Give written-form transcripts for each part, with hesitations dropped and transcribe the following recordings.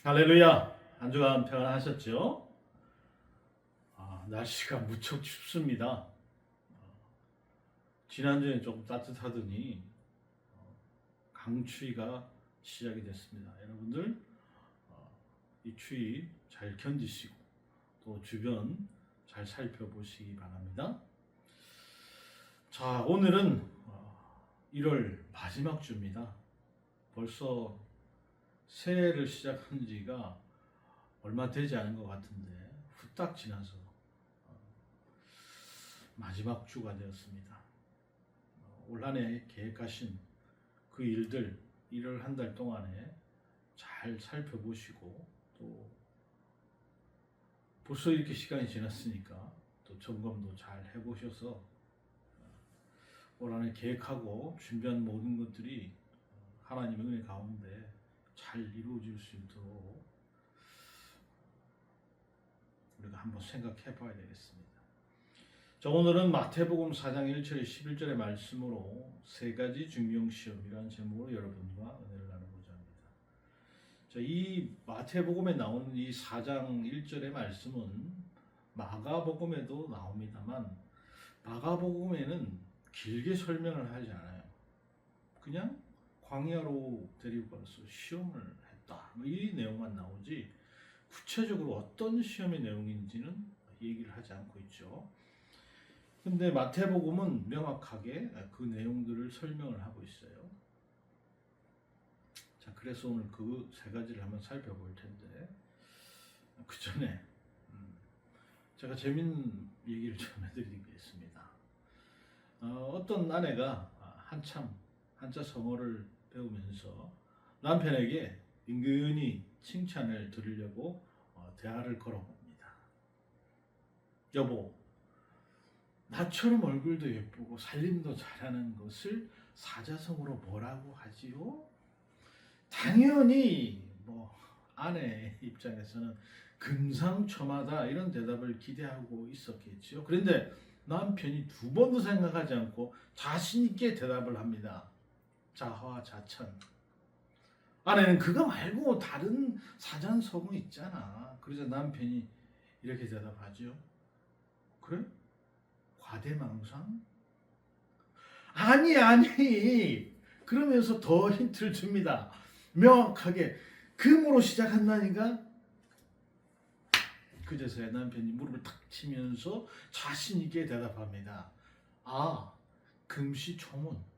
할렐루야! 한 주간 평안하셨죠? 날씨가 무척 춥습니다. 지난주에 조금 따뜻하더니 강추위가 시작이 됐습니다. 여러분들 이 추위 잘 견디시고 또 주변 잘 살펴보시기 바랍니다. 자, 오늘은 1월 마지막 주입니다. 벌써 새해를 시작한 지가 얼마 되지 않은 것 같은데 후딱 지나서 마지막 주가 되었습니다. 올 한 해 계획하신 그 일들 1월 한 달 동안에 잘 살펴보시고 또 벌써 이렇게 시간이 지났으니까 또 점검도 잘 해보셔서 올 한 해 계획하고 준비한 모든 것들이 하나님의 은혜 가운데 잘 이루어질 수 있도록 우리가 한번 생각해 봐야 되겠습니다. 자, 오늘은 마태복음 4장 1절에 11절의 말씀으로 세 가지 증명시험이라는 제목으로 여러분과 은혜를 나누고자 합니다. 자, 이 마태복음에 나오는 이 4장 1절의 말씀은 마가복음에도 나옵니다만 마가복음에는 길게 설명을 하지 않아요. 그냥 광야로 데리고 가서 시험을 했다. 이 내용만 나오지 구체적으로 어떤 시험의 내용인지는 얘기를 하지 않고 있죠. 근데 마태복음은 명확하게 그 내용들을 설명을 하고 있어요. 자, 그래서 오늘 그 세 가지를 한번 살펴볼 텐데 그 전에 제가 재밌는 얘기를 좀 해드리겠습니다. 어떤 아내가 한참 한자 성어를 배우면서 남편에게 은근히 칭찬을 들으려고 대화를 걸어봅니다. 여보, 나처럼 얼굴도 예쁘고 살림도 잘하는 것을 사자성어로 뭐라고 하지요? 당연히 아내 입장에서는 금상첨화다 이런 대답을 기대하고 있었겠지요. 그런데 남편이 두 번도 생각하지 않고 자신 있게 대답을 합니다. 자화자찬. 아내는 그거 말고 다른 사전성어 있잖아. 그래서 남편이 이렇게 대답하죠. 그래? 과대망상? 아니. 그러면서 더 힌트를 줍니다. 명확하게 금으로 시작한다니까? 그제서야 남편이 무릎을 탁 치면서 자신 있게 대답합니다. 금시초문.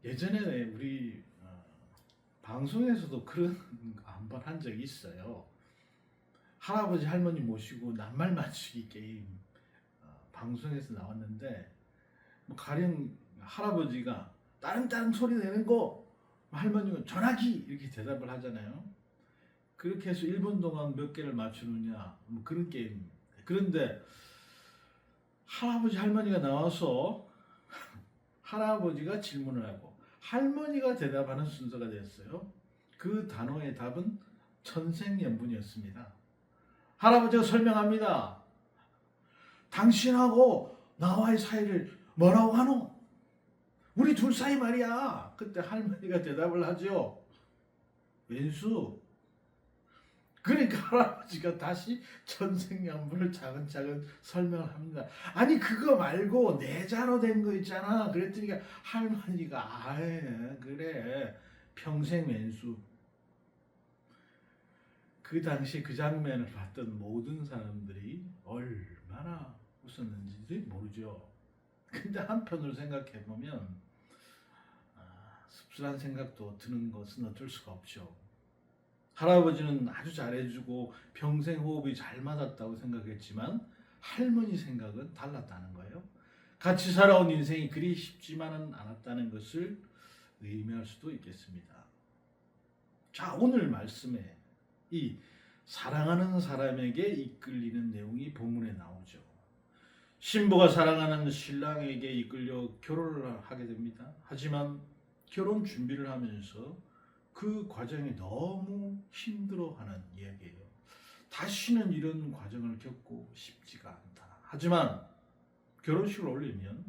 예전에 우리 방송에서도 그런 거 한 번 한 적이 있어요. 할아버지 할머니 모시고 낱말 맞추기 게임 방송에서 나왔는데 가령 할아버지가 따릉따릉 소리 내는 거 할머니가 전화기 이렇게 대답을 하잖아요. 그렇게 해서 1분 동안 몇 개를 맞추느냐 그런 게임. 그런데 할아버지 할머니가 나와서 할아버지가 질문을 하고 할머니가 대답하는 순서가 됐어요. 그 단어의 답은 천생연분이었습니다. 할아버지가 설명합니다. 당신하고 나와의 사이를 뭐라고 하노? 우리 둘 사이 말이야. 그때 할머니가 대답을 하죠. 왼수. 그러니까 할아버지가 다시 천생연분을 차근차근 설명을 합니다. 아니 그거 말고 내자로 된 거 있잖아. 그랬더니 할머니가 그래 평생 왼수. 그 당시 그 장면을 봤던 모든 사람들이 얼마나 웃었는지 모르죠. 근데 한편으로 생각해보면 씁쓸한 생각도 드는 것은 어쩔 수가 없죠. 할아버지는 아주 잘해주고 평생 호흡이 잘 맞았다고 생각했지만 할머니 생각은 달랐다는 거예요. 같이 살아온 인생이 그리 쉽지만은 않았다는 것을 의미할 수도 있겠습니다. 자, 오늘 말씀에 이 사랑하는 사람에게 이끌리는 내용이 본문에 나오죠. 신부가 사랑하는 신랑에게 이끌려 결혼을 하게 됩니다. 하지만 결혼 준비를 하면서 그 과정이 너무 힘들어하는 이야기예요. 다시는 이런 과정을 겪고 싶지가 않다. 하지만 결혼식을 올리면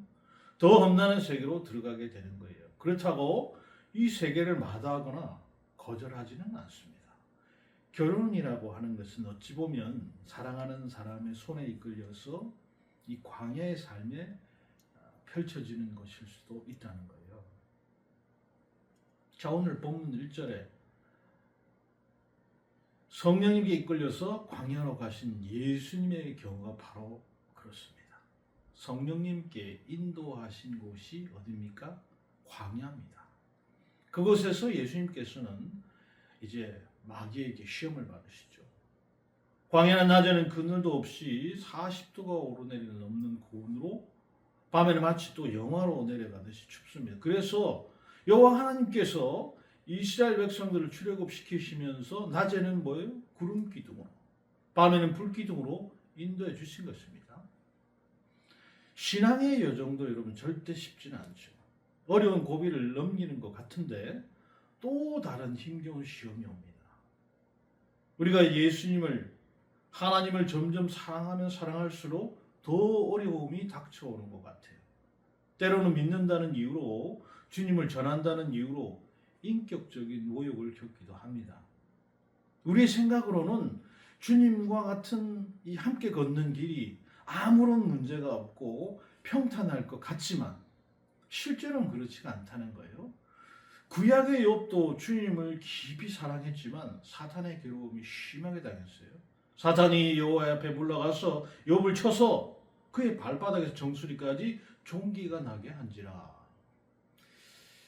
더 험난한 세계로 들어가게 되는 거예요. 그렇다고 이 세계를 마다하거나 거절하지는 않습니다. 결혼이라고 하는 것은 어찌 보면 사랑하는 사람의 손에 이끌려서 이 광야의 삶에 펼쳐지는 것일 수도 있다는 거예요. 자, 오늘 본문 1절에 성령님께 이끌려서 광야로 가신 예수님의 경우가 바로 그렇습니다. 성령님께 인도하신 곳이 어디입니까? 광야입니다. 그곳에서 예수님께서는 이제 마귀에게 시험을 받으시죠. 광야는 낮에는 그늘도 없이 40도가 오르내리는 넘는 고온으로, 밤에는 마치 또 영하로 내려가듯이 춥습니다. 그래서 여호와 하나님께서 이스라엘 백성들을 출애굽시키시면서 낮에는 뭐예요? 구름 기둥으로, 밤에는 불 기둥으로 인도해 주신 것입니다. 신앙의 여정도 여러분 절대 쉽지는 않죠. 어려운 고비를 넘기는 것 같은데 또 다른 힘겨운 시험이 옵니다. 우리가 예수님을, 하나님을 점점 사랑하면 사랑할수록 더 어려움이 닥쳐오는 것 같아요. 때로는 믿는다는 이유로, 주님을 전한다는 이유로 인격적인 모욕을 겪기도 합니다. 우리의 생각으로는 주님과 같은 이 함께 걷는 길이 아무런 문제가 없고 평탄할 것 같지만 실제로는 그렇지가 않다는 거예요. 구약의 욥도 주님을 깊이 사랑했지만 사탄의 괴로움이 심하게 당했어요. 사탄이 여호와 앞에 물러가서 욥을 쳐서 그의 발바닥에서 정수리까지 종기가 나게 한지라.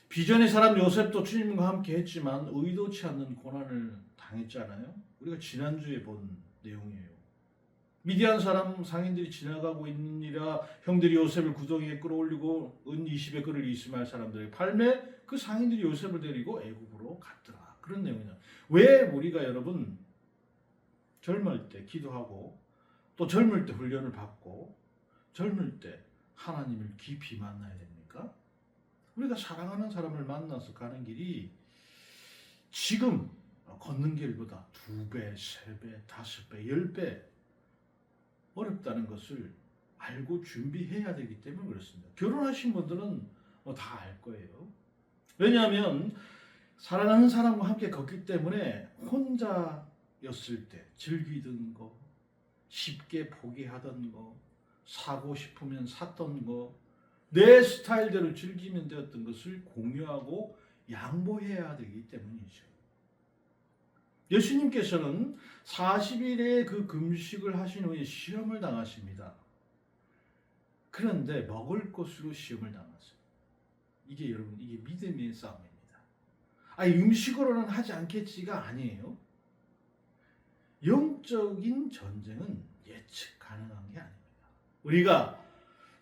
비전의 사람 요셉도 주님과 함께 했지만 의도치 않는 고난을 당했잖아요. 우리가 지난주에 본 내용이에요. 미디안 사람 상인들이 지나가고 있느니라 형들이 요셉을 구덩이에 끌어올리고 은 20의 그를 이스마엘 사람들에게 팔매 그 상인들이 요셉을 데리고 애굽으로 갔더라. 그런 내용이냐. 왜 우리가 여러분 젊을 때 기도하고 또 젊을 때 훈련을 받고 젊을 때 하나님을 깊이 만나야 됩니까? 우리가 사랑하는 사람을 만나서 가는 길이 지금 걷는 길보다 2배, 3배, 5배, 10배 어렵다는 것을 알고 준비해야 되기 때문에 그렇습니다. 결혼하신 분들은 다 알 거예요. 왜냐하면 사랑하는 사람과 함께 걷기 때문에 혼자였을 때 즐기던 거, 쉽게 포기하던 거, 사고 싶으면 샀던 거, 내 스타일대로 즐기면 되었던 것을 공유하고 양보해야 되기 때문이죠. 예수님께서는 40일의 그 금식을 하신 후에 시험을 당하십니다. 그런데 먹을 것으로 시험을 당하세요. 이게 여러분, 이게 믿음의 싸움입니다. 음식으로는 하지 않겠지가 아니에요. 영적인 전쟁은 예측 가능한 게 아닙니다.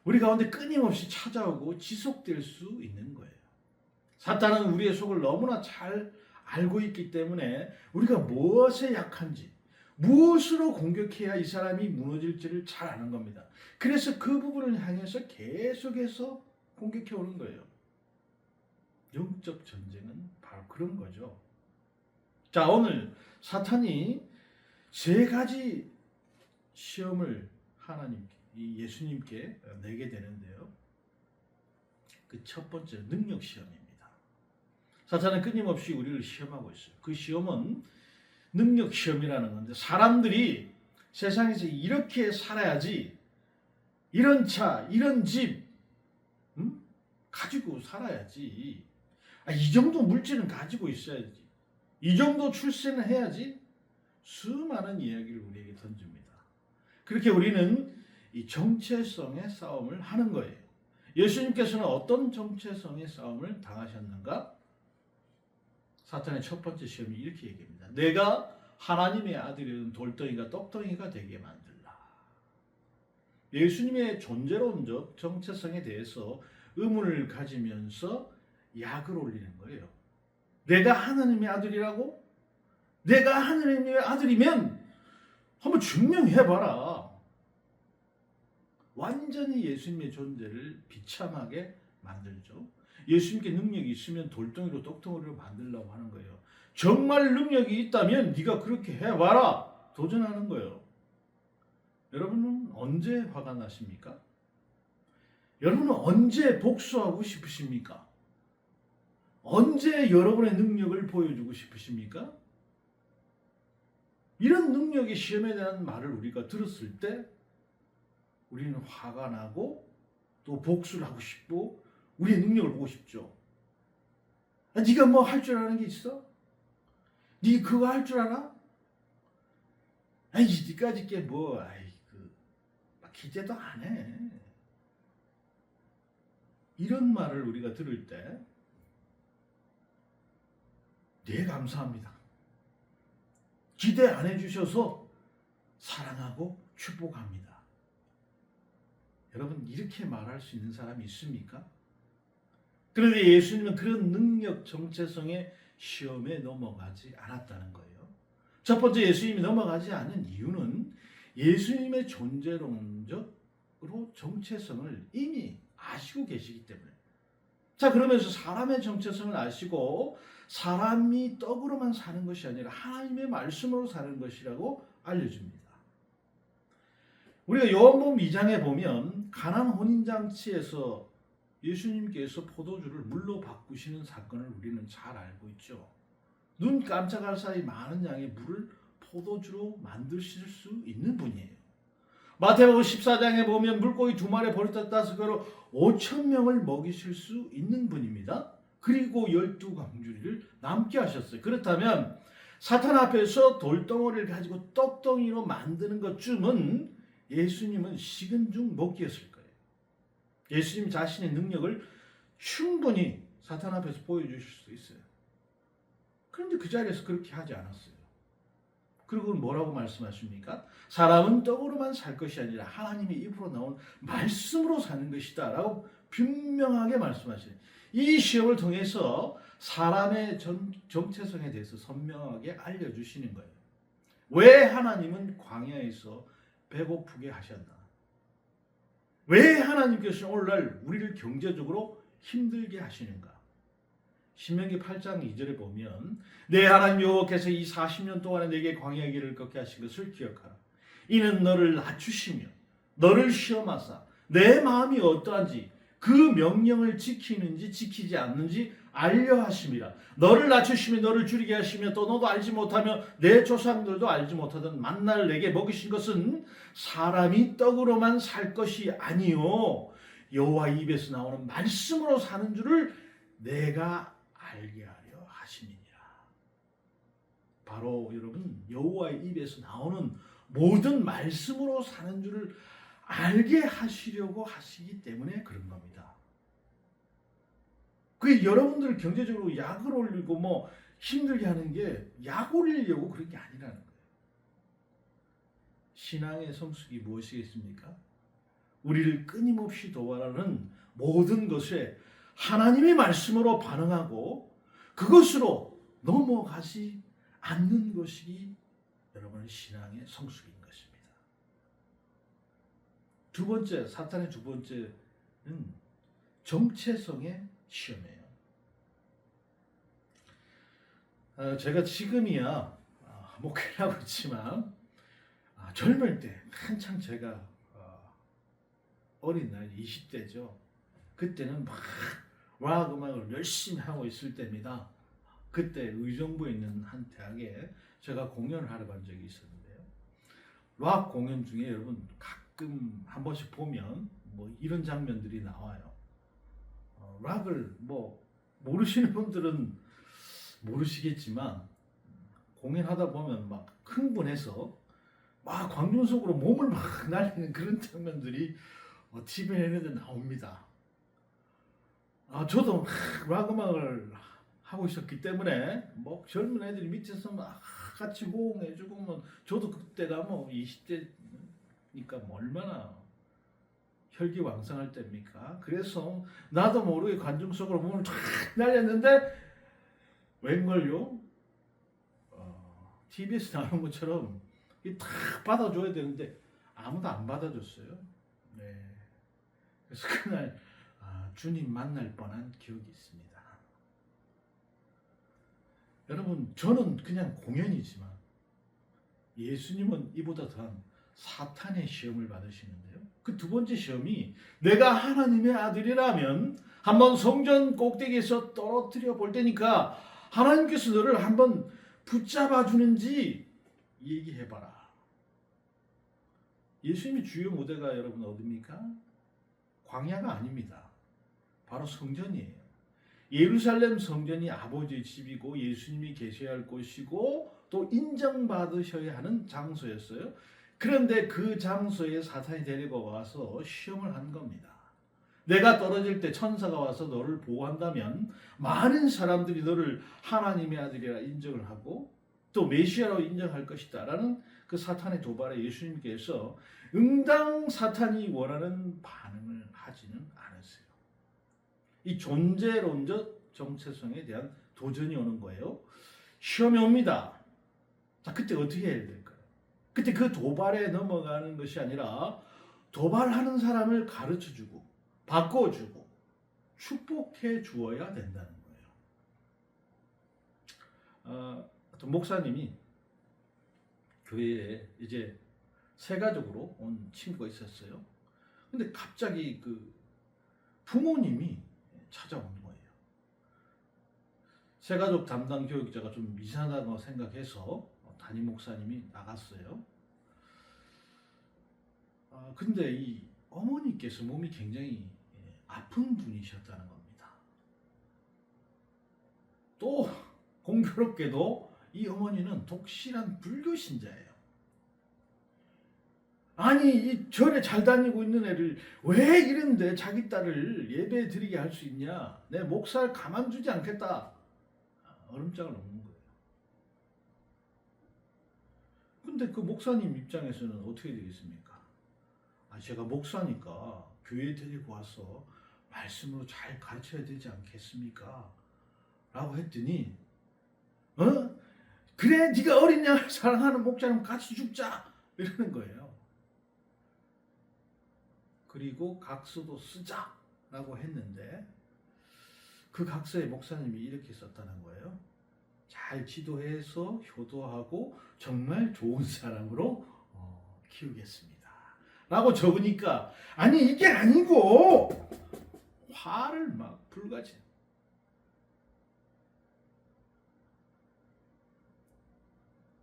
우리 가운데 끊임없이 찾아오고 지속될 수 있는 거예요. 사탄은 우리의 속을 너무나 잘 알고 있기 때문에 우리가 무엇에 약한지, 무엇으로 공격해야 이 사람이 무너질지를 잘 아는 겁니다. 그래서 그 부분을 향해서 계속해서 공격해 오는 거예요. 영적 전쟁은 바로 그런 거죠. 자, 오늘 사탄이 3가지 시험을 하나님께, 이 예수님께 내게 되는데요. 그 첫 번째 능력 시험입니다. 사탄은 끊임없이 우리를 시험하고 있어요. 그 시험은 능력 시험이라는 건데, 사람들이 세상에서 이렇게 살아야지, 이런 차, 이런 집 가지고 살아야지, 이 정도 물질은 가지고 있어야지, 이 정도 출세는 해야지, 수많은 이야기를 우리에게 던집니다. 그렇게 우리는 이 정체성의 싸움을 하는 거예요. 예수님께서는 어떤 정체성의 싸움을 당하셨는가? 사탄의 첫 번째 시험이 이렇게 얘기합니다. 내가 하나님의 아들이든 돌덩이가 떡덩이가 되게 만들라. 예수님의 존재론적 정체성에 대해서 의문을 가지면서 약을 올리는 거예요. 내가 하나님의 아들이라고? 내가 하나님의 아들이면 한번 증명해봐라. 완전히 예수님의 존재를 비참하게 만들죠. 예수님께 능력이 있으면 돌덩이로 떡덩이로 만들려고 하는 거예요. 정말 능력이 있다면 네가 그렇게 해봐라. 도전하는 거예요. 여러분은 언제 화가 나십니까? 여러분은 언제 복수하고 싶으십니까? 언제 여러분의 능력을 보여주고 싶으십니까? 이런 능력의 시험에 대한 말을 우리가 들었을 때 우리는 화가 나고 또 복수를 하고 싶고 우리의 능력을 보고 싶죠. 네가 뭐 할 줄 아는 게 있어? 네 그거 할 줄 알아? 아이 니까짓 게 뭐 기대도 안 해. 이런 말을 우리가 들을 때 네 감사합니다. 기대 안 해주셔서 사랑하고 축복합니다. 여러분 이렇게 말할 수 있는 사람이 있습니까? 그런데 예수님은 그런 능력 정체성의 시험에 넘어가지 않았다는 거예요. 첫 번째 예수님이 넘어가지 않은 이유는 예수님의 존재론적으로 정체성을 이미 아시고 계시기 때문에. 자, 그러면서 사람의 정체성을 아시고 사람이 떡으로만 사는 것이 아니라 하나님의 말씀으로 사는 것이라고 알려줍니다. 우리가 요한복음 2장에 보면 가나안 혼인잔치에서 예수님께서 포도주를 물로 바꾸시는 사건을 우리는 잘 알고 있죠. 눈 깜짝할 사이 많은 양의 물을 포도주로 만드실 수 있는 분이에요. 마태복음 14장에 보면 물고기 2마리 버렸다 그로 5,000명을 먹이실 수 있는 분입니다. 그리고 12광주리를 남게 하셨어요. 그렇다면 사탄 앞에서 돌덩어리를 가지고 떡덩이로 만드는 것쯤은 예수님은 식은 죽 먹기였을 거예요. 예수님 자신의 능력을 충분히 사탄 앞에서 보여주실 수 있어요. 그런데 그 자리에서 그렇게 하지 않았어요. 그리고 뭐라고 말씀하십니까? 사람은 떡으로만 살 것이 아니라 하나님의 입으로 나온 말씀으로 사는 것이다 라고 분명하게 말씀하시네요. 이 시험을 통해서 사람의 정체성에 대해서 선명하게 알려주시는 거예요. 왜 하나님은 광야에서 배고프게 하셨나? 왜 하나님께서 오늘날 우리를 경제적으로 힘들게 하시는가? 신명기 8장 2절에 보면 내 하나님 여호와께서 이 40년 동안에 내게 광야의 길을 걷게 하신 것을 기억하라. 이는 너를 낮추시며 너를 시험하사 내 마음이 어떠한지 그 명령을 지키는지 지키지 않는지 알려 하심이라. 너를 낮추시며 너를 줄이게 하시며 또 너도 알지 못하며 내 조상들도 알지 못하던 만나를 내게 먹이신 것은 사람이 떡으로만 살 것이 아니요 여호와 입에서 나오는 말씀으로 사는 줄을 내가 알게 하려 하심이니라. 바로 여러분 여호와의 입에서 나오는 모든 말씀으로 사는 줄을 알게 하시려고 하시기 때문에 그런 겁니다. 그 여러분들 경제적으로 약을 올리고 뭐 힘들게 하는 게 약 올리려고 그런 게 아니라는 거예요. 신앙의 성숙이 무엇이겠습니까? 우리를 끊임없이 도와라는 모든 것에 하나님의 말씀으로 반응하고 그것으로 넘어가지 않는 것이 여러분의 신앙의 성숙인 것입니다. 두 번째, 사탄의 두 번째는 정체성의 시험이에요. 제가 지금이야 목회를 하고 있지만 젊을 때 한창 제가 어린 나이 20대죠. 그때는 막 락 음악을 열심히 하고 있을 때입니다. 그때 의정부에 있는 한 대학에 제가 공연을 하러 간 적이 있었는데요. 락 공연 중에 여러분 가끔 한 번씩 보면 뭐 이런 장면들이 나와요. 락을 뭐 모르시는 분들은 모르시겠지만 공연하다 보면 막 흥분해서 막 광중 속으로 몸을 막 날리는 그런 장면들이 TV에도 나옵니다. 저도 락 음악을 하고 있었기 때문에 뭐 젊은 애들이 밑에서 막 같이 호응해주고 뭐 저도 그때가 뭐 20대니까 뭐 얼마나 혈기왕성할 때입니까? 그래서 나도 모르게 관중 속으로 몸을 쫙 날렸는데 웬걸요? TV에서 나오는 것처럼 탁 받아줘야 되는데 아무도 안 받아줬어요. 네. 그래서 그날 주님 만날 뻔한 기억이 있습니다. 여러분 저는 그냥 공연이지만 예수님은 이보다 더한 사탄의 시험을 받으시는데요. 그 두 번째 시험이 내가 하나님의 아들이라면 한번 성전 꼭대기에서 떨어뜨려 볼 테니까 하나님께서 너를 한번 붙잡아 주는지 얘기해봐라. 예수님의 주요 무대가 여러분 어디입니까? 광야가 아닙니다. 바로 성전이에요. 예루살렘 성전이 아버지의 집이고 예수님이 계셔야 할 곳이고 또 인정받으셔야 하는 장소였어요. 그런데 그 장소에 사탄이 데리고 와서 시험을 한 겁니다. 내가 떨어질 때 천사가 와서 너를 보호한다면 많은 사람들이 너를 하나님의 아들이라 인정을 하고 또 메시아로 인정할 것이다 라는 그 사탄의 도발에 예수님께서 응당 사탄이 원하는 반응을 하지는 않으세요. 이 존재론적 정체성에 대한 도전이 오는 거예요. 시험이 옵니다. 자, 그때 어떻게 해야 될까요? 그때 그 도발에 넘어가는 것이 아니라 도발하는 사람을 가르쳐주고 바꿔주고 축복해 주어야 된다는 거예요. 어떤 목사님이 교회에 이제 새 가족으로 온 친구가 있었어요. 근데 갑자기 그 부모님이 찾아온 거예요. 새 가족 담당 교육자가 좀 이상하다고 생각해서 담임 목사님이 나갔어요. 근데 이 어머니께서 몸이 굉장히 아픈 분이셨다는 겁니다. 또 공교롭게도 이 어머니는 독실한 불교 신자예요. 아니 이 절에 잘 다니고 있는 애를 왜 이런데 자기 딸을 예배 드리게 할 수 있냐? 내 목살 가만두지 않겠다. 얼음장을 놓는 거예요. 근데 그 목사님 입장에서는 어떻게 되겠습니까? 제가 목사니까 교회에 데리고 와서 말씀으로 잘 가르쳐야 되지 않겠습니까? 라고 했더니 그래 네가 어린 양을 사랑하는 목자랑 같이 죽자 이러는 거예요. 그리고 각서도 쓰자라고 했는데 그 각서에 목사님이 이렇게 썼다는 거예요. 잘 지도해서 효도하고 정말 좋은 사람으로 키우겠습니다. 라고 적으니까 아니 이게 아니고 화를 막 불가지.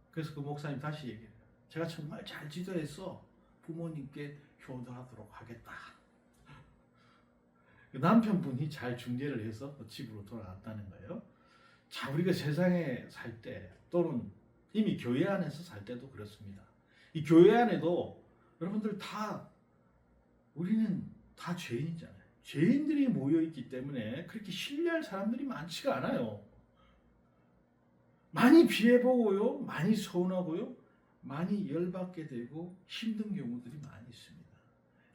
그래서 그 목사님 다시 얘기해요. 제가 정말 잘 지도해서 부모님께 효도하도록 하겠다. 남편분이 잘 중재를 해서 집으로 돌아갔다는 거예요. 자, 우리가 세상에 살 때 또는 이미 교회 안에서 살 때도 그렇습니다. 이 교회 안에도 여러분들 우리는 다 죄인이잖아요. 죄인들이 모여있기 때문에 그렇게 신뢰할 사람들이 많지가 않아요. 많이 피해보고요, 많이 서운하고요, 많이 열받게 되고 힘든 경우들이 많이 있습니다.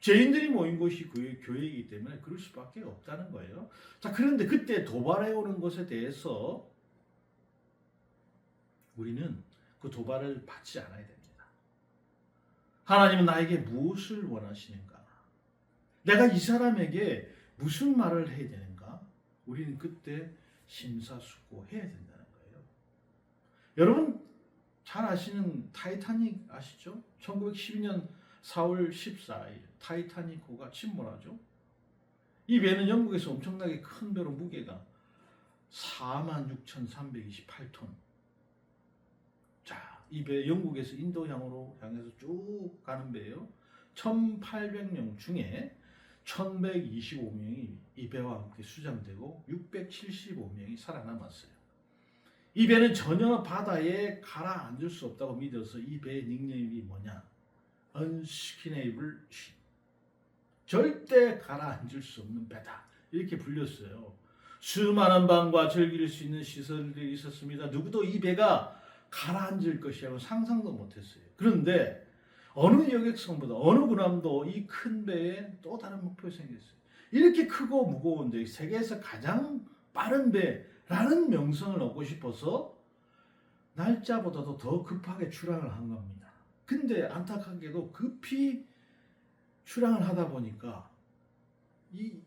죄인들이 모인 곳이 교회이기 때문에 그럴 수밖에 없다는 거예요. 자, 그런데 그때 도발해 오는 것에 대해서 우리는 그 도발을 받지 않아야 됩니다. 하나님은 나에게 무엇을 원하시는가? 내가 이 사람에게 무슨 말을 해야 되는가? 우리는 그때 심사숙고해야 된다는 거예요. 여러분 잘 아시는 타이타닉 아시죠? 1912년 4월 14일 타이타닉호가 침몰하죠. 이 배는 영국에서 엄청나게 큰 배로 무게가 46,328톤. 자, 이 배 영국에서 인도양으로 향해서 쭉 가는 배예요. 1,800명 중에 1,125명이 이 배와 함께 수장되고 675명이 살아남았어요. 이 배는 전혀 바다에 가라앉을 수 없다고 믿어서 이 배의 닉네임이 뭐냐? Unsinkable ship. 절대 가라앉을 수 없는 배다. 이렇게 불렸어요. 수많은 방과 즐길 수 있는 시설들이 있었습니다. 누구도 이 배가 가라앉을 것이라고 상상도 못했어요. 그런데 어느 여객선보다 어느 군함도 이 큰 배에 또 다른 목표가 생겼어요. 이렇게 크고 무거운데 세계에서 가장 빠른 배라는 명성을 얻고 싶어서 날짜보다도 더 급하게 출항을 한 겁니다. 근데 안타깝게도 급히 출항을 하다 보니까 이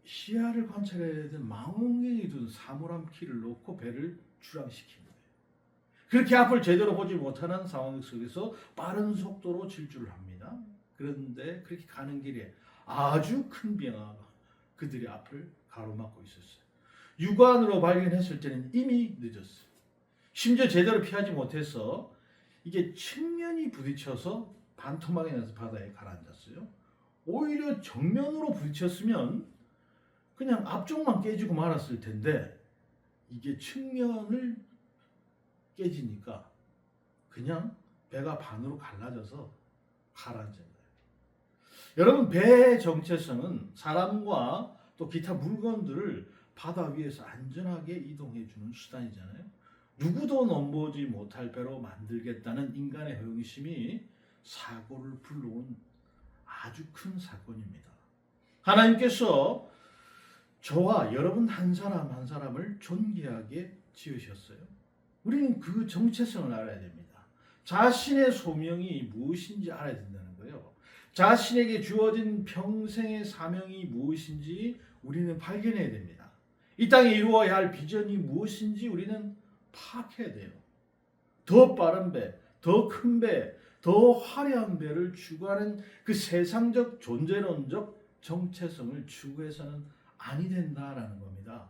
시야를 관찰해야 되는 망원경이 든 사물함 키를 놓고 배를 출항시킨 거예요. 그렇게 앞을 제대로 보지 못하는 상황 속에서 빠른 속도로 질주를 합니다. 그런데 그렇게 가는 길에 아주 큰 병아가 그들의 앞을 가로막고 있었어요. 육안으로 발견했을 때는 이미 늦었어요. 심지어 제대로 피하지 못해서 이게 측면이 부딪혀서 반토막이 나서 바다에 가라앉았어요. 오히려 정면으로 부딪혔으면 그냥 앞쪽만 깨지고 말았을 텐데 이게 측면을 깨지니까 그냥 배가 반으로 갈라져서 가라앉은 거예요. 여러분, 배의 정체성은 사람과 또 기타 물건들을 바다 위에서 안전하게 이동해 주는 수단이잖아요. 누구도 넘보지 못할 배로 만들겠다는 인간의 허영심이 사고를 불러온 아주 큰 사건입니다. 하나님께서 저와 여러분 한 사람 한 사람을 존귀하게 지으셨어요. 우리는 그 정체성을 알아야 됩니다. 자신의 소명이 무엇인지 알아야 된다는 거예요. 자신에게 주어진 평생의 사명이 무엇인지 우리는 발견해야 됩니다. 이 땅에 이루어야 할 비전이 무엇인지 우리는 파악해야 돼요. 더 빠른 배, 더 큰 배, 더 화려한 배를 추구하는 그 세상적 존재론적 정체성을 추구해서는 아니 된다라는 겁니다.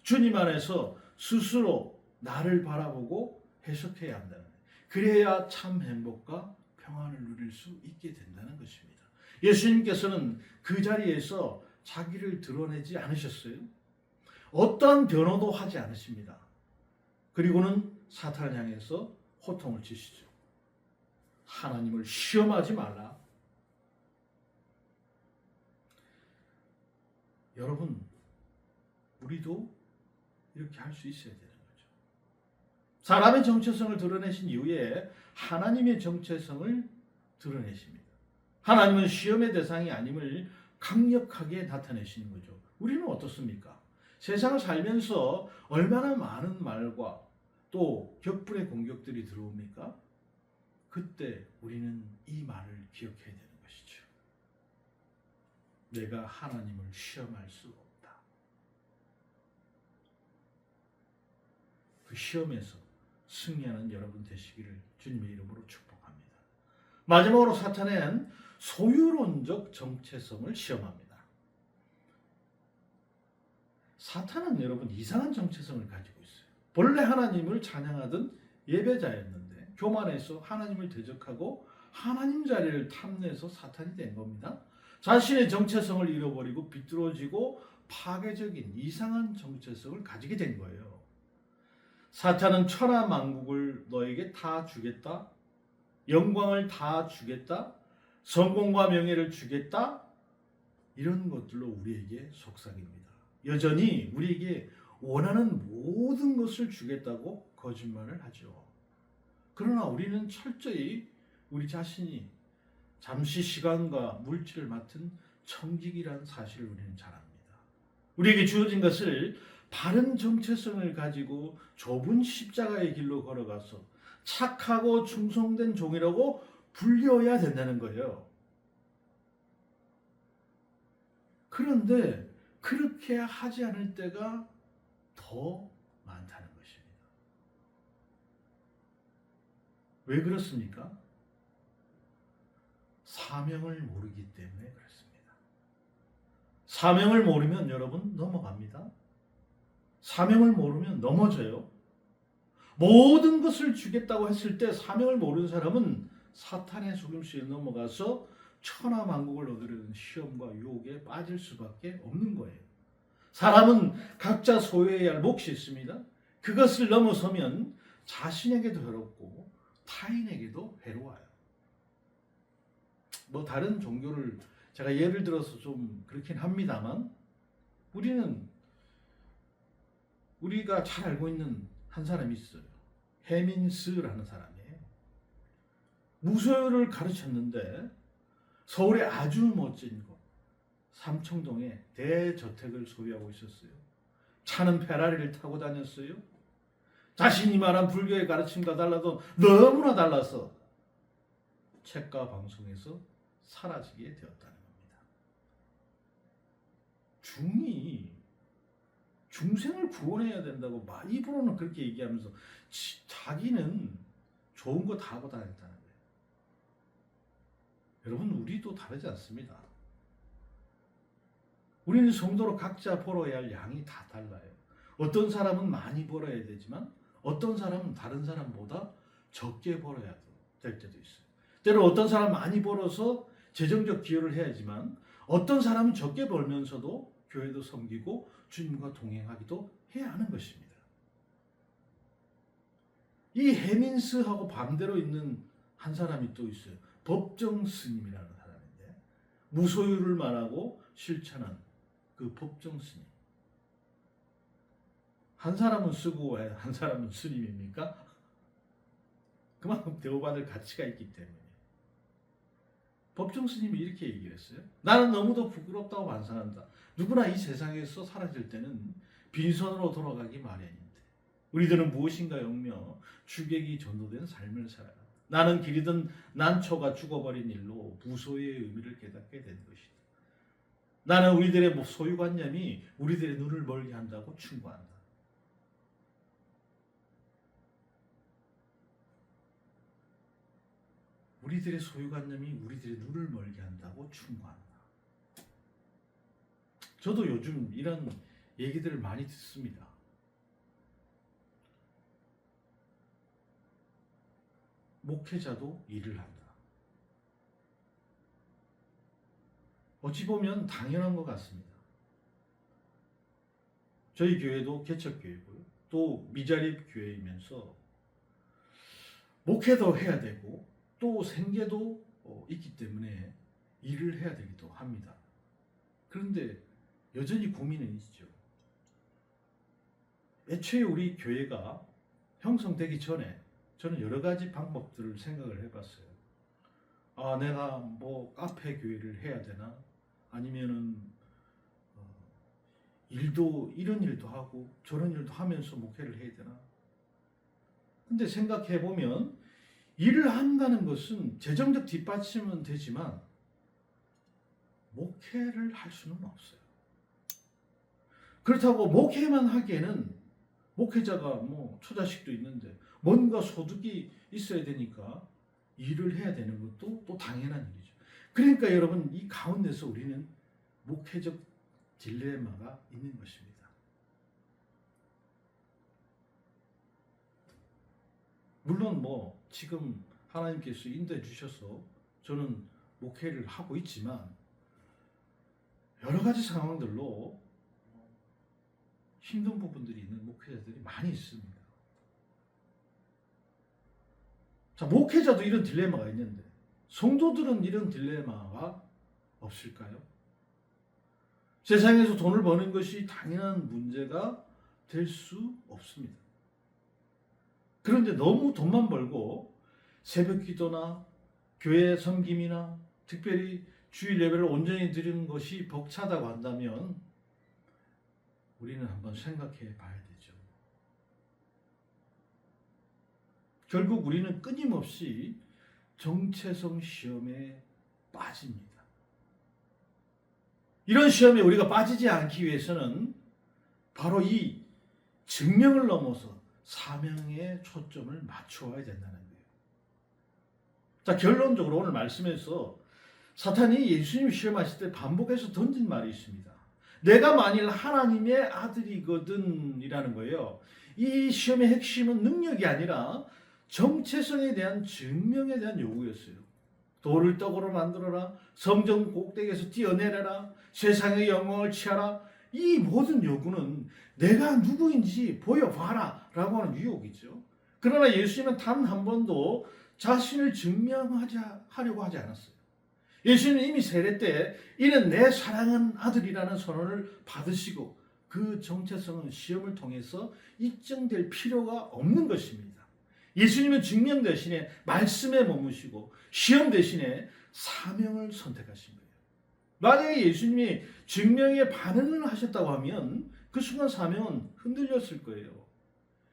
주님 안에서 스스로 나를 바라보고 해석해야 한다는 거예요. 그래야 참 행복과 평안을 누릴 수 있게 된다는 것입니다. 예수님께서는 그 자리에서 자기를 드러내지 않으셨어요. 어떠한 변호도 하지 않으십니다. 그리고는 사탄을 향해서 호통을 치시죠. 하나님을 시험하지 말라. 여러분, 우리도 이렇게 할 수 있어야 되는 거죠. 사람의 정체성을 드러내신 이후에 하나님의 정체성을 드러내십니다. 하나님은 시험의 대상이 아님을 강력하게 나타내시는 거죠. 우리는 어떻습니까? 세상을 살면서 얼마나 많은 말과 또 격분의 공격들이 들어옵니까? 그때 우리는 이 말을 기억해야 되는 것이죠. 내가 하나님을 시험할 수 없다. 그 시험에서 승리하는 여러분 되시기를 주님의 이름으로 축복합니다. 마지막으로 사탄은 소유론적 정체성을 시험합니다. 사탄은 여러분 이상한 정체성을 가지고 있어요. 본래 하나님을 찬양하던 예배자였는데 교만해서 하나님을 대적하고 하나님 자리를 탐내서 사탄이 된 겁니다. 자신의 정체성을 잃어버리고 비뚤어지고 파괴적인 이상한 정체성을 가지게 된 거예요. 사탄은 천하 만국을 너에게 다 주겠다. 영광을 다 주겠다. 성공과 명예를 주겠다. 이런 것들로 우리에게 속삭입니다. 여전히 우리에게 원하는 모든 것을 주겠다고 거짓말을 하죠. 그러나 우리는 철저히 우리 자신이 잠시 시간과 물질을 맡은 청직이라는 사실을 우리는 잘 압니다. 우리에게 주어진 것을 바른 정체성을 가지고 좁은 십자가의 길로 걸어가서 착하고 충성된 종이라고 불려야 된다는 거예요. 그런데 그렇게 하지 않을 때가 더 많다는 것입니다. 왜 그렇습니까? 사명을 모르기 때문에 그렇습니다. 사명을 모르면 여러분 넘어갑니다. 사명을 모르면 넘어져요. 모든 것을 주겠다고 했을 때 사명을 모르는 사람은 사탄의 속임수에 넘어가서 천하만국을 얻으려는 시험과 유혹에 빠질 수밖에 없는 거예요. 사람은 각자 소유해야 할 몫이 있습니다. 그것을 넘어서면 자신에게도 해롭고 타인에게도 해로워요. 뭐 다른 종교를 제가 예를 들어서 좀 그렇긴 합니다만 우리가 잘 알고 있는 한 사람이 있어요. 해민스라는 사람이에요. 무소유를 가르쳤는데 서울에 아주 멋진 곳 삼청동에 대저택을 소유하고 있었어요. 차는 페라리를 타고 다녔어요. 자신이 말한 불교의 가르침과 달라도 너무나 달라서 책과 방송에서 사라지게 되었다는 겁니다. 중생을 구원해야 된다고 입으로는 그렇게 얘기하면서 자기는 좋은 거 다 하고 다녔다는 거예요. 여러분, 우리도 다르지 않습니다. 우리는 성도로 각자 벌어야 할 양이 다 달라요. 어떤 사람은 많이 벌어야 되지만 어떤 사람은 다른 사람보다 적게 벌어야 될 때도 있어요. 때로 어떤 사람 많이 벌어서 재정적 기여를 해야지만 어떤 사람은 적게 벌면서도 교회도 섬기고 주님과 동행하기도 해야 하는 것입니다. 이 헤민스하고 반대로 있는 한 사람이 또 있어요. 법정 스님이라는 사람인데 무소유를 말하고 실천한 그 법정 스님. 한 사람은 쓰고 왜 한 사람은 스님입니까? 그만큼 대우받을 가치가 있기 때문에. 법정 스님이 이렇게 얘기를 했어요. 나는 너무도 부끄럽다고 반성한다. 누구나 이 세상에서 사라질 때는 빈손으로 돌아가기 마련인데 우리들은 무엇인가 영며 주객이 전도된 삶을 살아가. 나는 길이든 난초가 죽어버린 일로 무소유의 의미를 깨닫게 된 것이다. 나는 우리들의 소유관념이 우리들의 눈을 멀게 한다고 충고한다. 우리들의 소유관념이 우리들의 눈을 멀게 한다고 충고한다. 저도 요즘 이런 얘기들을 많이 듣습니다. 목회자도 일을 한다. 어찌 보면 당연한 것 같습니다. 저희 교회도 개척교회고요. 또 미자립 교회이면서 목회도 해야 되고 또 생계도 있기 때문에 일을 해야 되기도 합니다. 그런데 여전히 고민은 있죠. 애초에 우리 교회가 형성되기 전에 저는 여러 가지 방법들을 생각을 해봤어요. 아, 내가 뭐 카페 교회를 해야 되나? 아니면은 일도 이런 일도 하고 저런 일도 하면서 목회를 해야 되나? 근데 생각해 보면 일을 한다는 것은 재정적 뒷받침은 되지만 목회를 할 수는 없어요. 그렇다고 목회만 하기에는 목회자가 뭐 처자식도 있는데 뭔가 소득이 있어야 되니까 일을 해야 되는 것도 또 당연한 일이죠. 그러니까 여러분, 이 가운데서 우리는 목회적 딜레마가 있는 것입니다. 물론 뭐 지금 하나님께서 인도해 주셔서 저는 목회를 하고 있지만 여러 가지 상황들로 힘든 부분들이 있는 목회자들이 많이 있습니다. 자, 목회자도 이런 딜레마가 있는데 성도들은 이런 딜레마가 없을까요? 세상에서 돈을 버는 것이 당연한 문제가 될 수 없습니다. 그런데 너무 돈만 벌고 새벽 기도나 교회 섬김이나 특별히 주일 예배를 온전히 드리는 것이 벅차다고 한다면 우리는 한번 생각해 봐야 되죠. 결국 우리는 끊임없이 정체성 시험에 빠집니다. 이런 시험에 우리가 빠지지 않기 위해서는 바로 이 증명을 넘어서 사명에 초점을 맞추어야 된다는 거예요. 자, 결론적으로 오늘 말씀에서 사탄이 예수님 시험하실 때 반복해서 던진 말이 있습니다. 내가 만일 하나님의 아들이거든 이라는 거예요. 이 시험의 핵심은 능력이 아니라 정체성에 대한 증명에 대한 요구였어요. 돌을 떡으로 만들어라. 성전 꼭대기에서 뛰어내려라. 세상의 영광을 취하라. 이 모든 요구는 내가 누구인지 보여봐라 라고 하는 유혹이죠. 그러나 예수님은 단 한 번도 자신을 증명하려고 하지 않았어요. 예수님은 이미 세례 때 이는 내 사랑하는 아들이라는 선언을 받으시고 그 정체성은 시험을 통해서 입증될 필요가 없는 것입니다. 예수님은 증명 대신에 말씀에 머무시고 시험 대신에 사명을 선택하신 거예요. 만약에 예수님이 증명에 반응을 하셨다고 하면 그 순간 사명은 흔들렸을 거예요.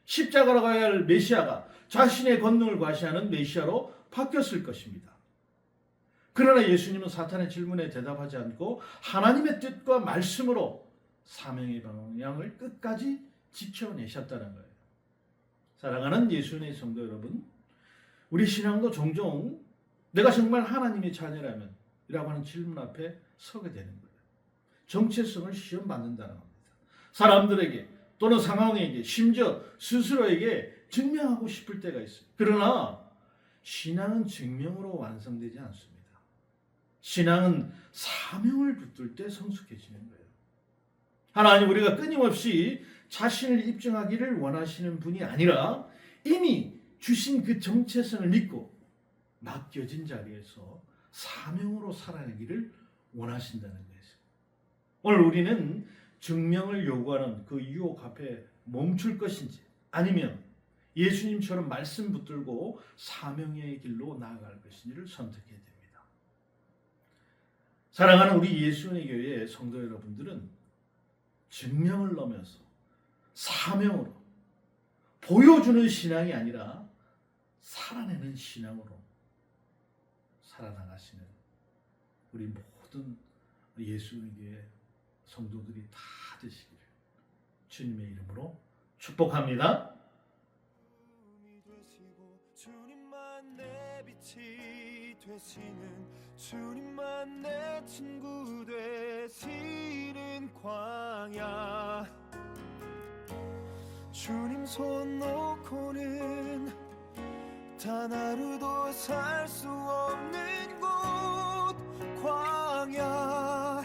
십자가로 가야 할 메시아가 자신의 권능을 과시하는 메시아로 바뀌었을 것입니다. 그러나 예수님은 사탄의 질문에 대답하지 않고 하나님의 뜻과 말씀으로 사명의 방향을 끝까지 지켜내셨다는 거예요. 사랑하는 예수님의 성도 여러분, 우리 신앙도 종종 내가 정말 하나님의 자녀라면? 이라고 하는 질문 앞에 서게 되는 거예요. 정체성을 시험받는다는 겁니다. 사람들에게 또는 상황에게 심지어 스스로에게 증명하고 싶을 때가 있어요. 그러나 신앙은 증명으로 완성되지 않습니다. 신앙은 사명을 붙들 때 성숙해지는 거예요. 하나님 우리가 끊임없이 자신을 입증하기를 원하시는 분이 아니라 이미 주신 그 정체성을 믿고 맡겨진 자리에서 사명으로 살아내기를 원하신다는 거예요. 오늘 우리는 증명을 요구하는 그 유혹 앞에 멈출 것인지 아니면 예수님처럼 말씀 붙들고 사명의 길로 나아갈 것인지를 선택해야 됩니다. 사랑하는 우리 예수님의 교회 성도 여러분들은 증명을 넘어서 사명으로 보여주는 신앙이 아니라 살아내는 신앙으로 살아나가시는 우리 모든 예수님의 교회 성도들이 다 되시기를 주님의 이름으로 축복합니다. 주님만 내 빛이 되시는, 주님만 내 친구 되시는 광야, 주님 손 놓고는 단 하루도 살 수 없는 곳, 광야,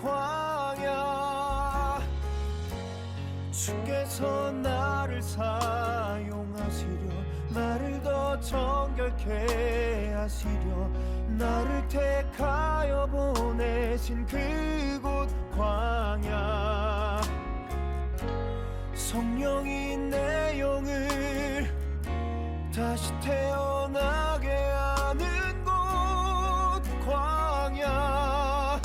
광야. 주께서 나를 사용하시려, 나를 더 정결케 하시려, 나를 택하여 보내신 그곳 광야. 성령이 내 영을 다시 태어나게 하는 곳, 광야,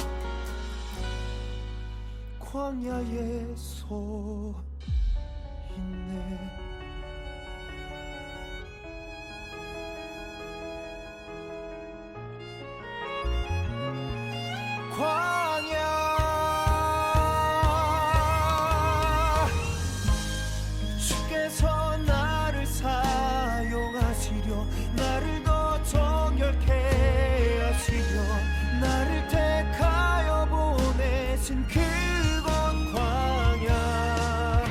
광야에 서 있네. 광야, 주께서 나를 사용하시려, 나를 더 정결케 하시려, 나를 택하여 보내신 그곳 광야.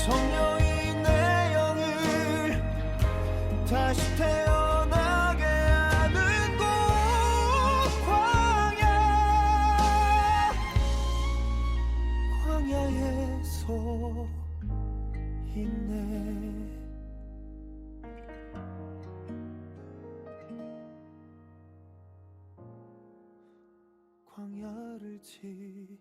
성령이 내 영을 다시 태어나게 하는 곳, 광야, 광야에 서 있네. 광야를 지